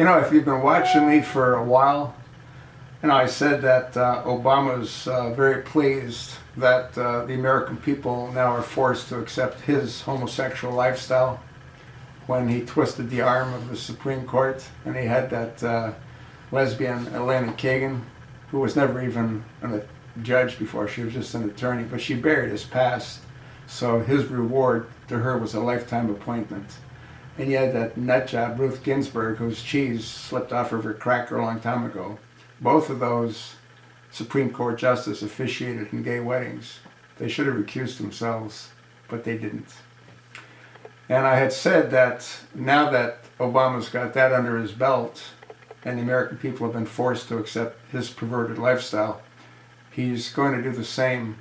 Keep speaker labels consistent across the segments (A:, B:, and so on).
A: You know, if you've been watching me for a while, I said that Obama's very pleased that the American people now are forced to accept his homosexual lifestyle when he twisted the arm of the Supreme Court and he had that lesbian Elena Kagan, who was never even a judge before. She was just an attorney, but she buried his past. So his reward to her was a lifetime appointment. And you had that nut job, Ruth Ginsburg, whose cheese slipped off of her cracker a long time ago. Both of those Supreme Court justices officiated in gay weddings. They should have recused themselves, but they didn't. And I had said that now that Obama's got that under his belt and the American people have been forced to accept his perverted lifestyle, he's going to do the same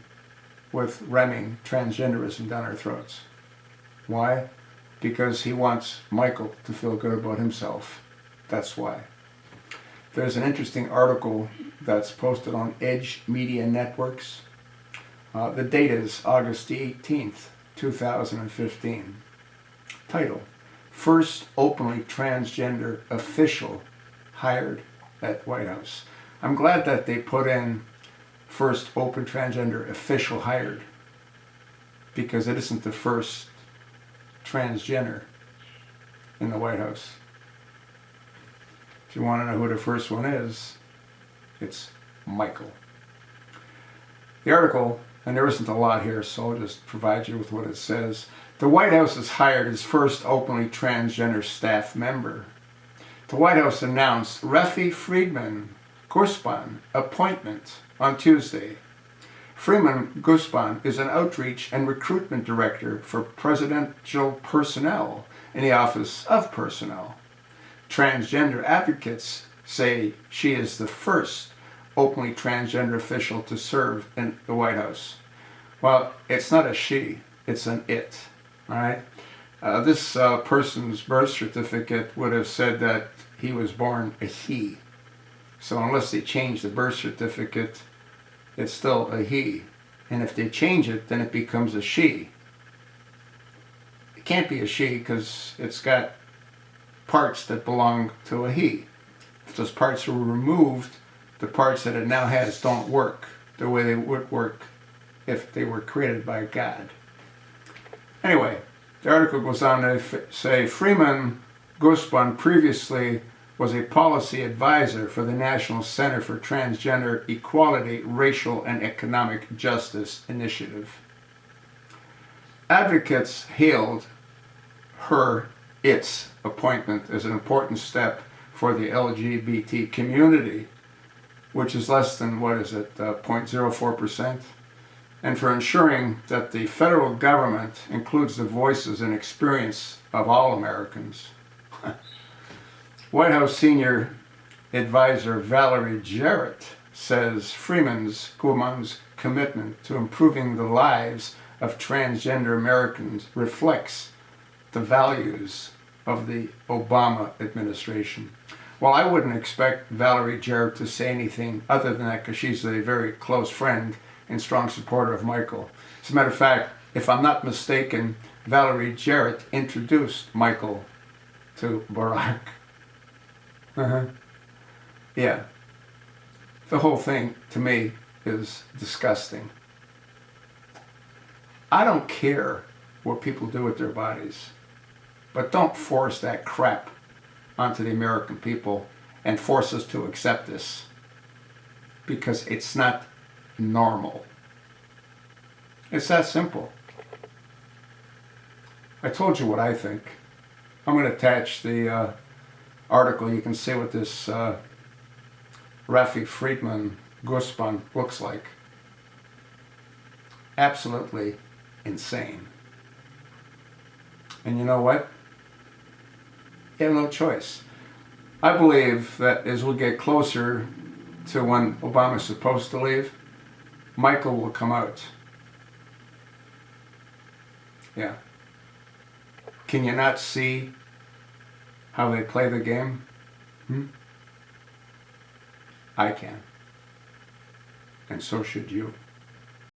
A: with ramming transgenderism down our throats. Why? Because he wants Michael to feel good about himself. That's why. There's an interesting article that's posted on Edge Media Networks. The date is August the 18th, 2015. Title: First Openly Transgender Official Hired at White House. I'm glad that they put in first open transgender official hired, because it isn't the first transgender in the White House. If you want to know who the first one is, it's Michael. The article, and there isn't a lot here, so I'll just provide you with what it says. The White House has hired its first openly transgender staff member. The White House announced Raffia Freedman Gurspan appointment on Tuesday. Freedman Gurspan is an outreach and recruitment director for presidential personnel in the Office of Personnel. Transgender advocates say she is the first openly transgender official to serve in the White House. Well, it's not a she, it's an it, all right? This person's birth certificate would have said that he was born a he. So unless they change the birth certificate, it's still a he. And if they change it, then it becomes a she. It can't be a she because it's got parts that belong to a he. If those parts were removed, the parts that it now has don't work the way they would work if they were created by God. Anyway, the article goes on to say Freeman Gurspan previously was a policy advisor for the National Center for Transgender Equality, Racial and Economic Justice Initiative. Advocates hailed its appointment as an important step for the LGBT community, which is less than, 0.04%, and for ensuring that the federal government includes the voices and experience of all Americans. White House senior advisor Valerie Jarrett says Gurspan's commitment to improving the lives of transgender Americans reflects the values of the Obama administration. Well, I wouldn't expect Valerie Jarrett to say anything other than that because she's a very close friend and strong supporter of Michael. As a matter of fact, if I'm not mistaken, Valerie Jarrett introduced Michael to Barack. Yeah. The whole thing, to me, is disgusting. I don't care what people do with their bodies, but don't force that crap onto the American people and force us to accept this, because it's not normal. It's that simple. I told you what I think. I'm going to attach the article. You can see what this Raffia Freedman Gurspan looks like. Absolutely insane. And you know what? You have no choice. I believe that as we get closer to when Obama's supposed to leave, Michael will come out. Yeah. Can you not see how they play the game? I can. And so should you.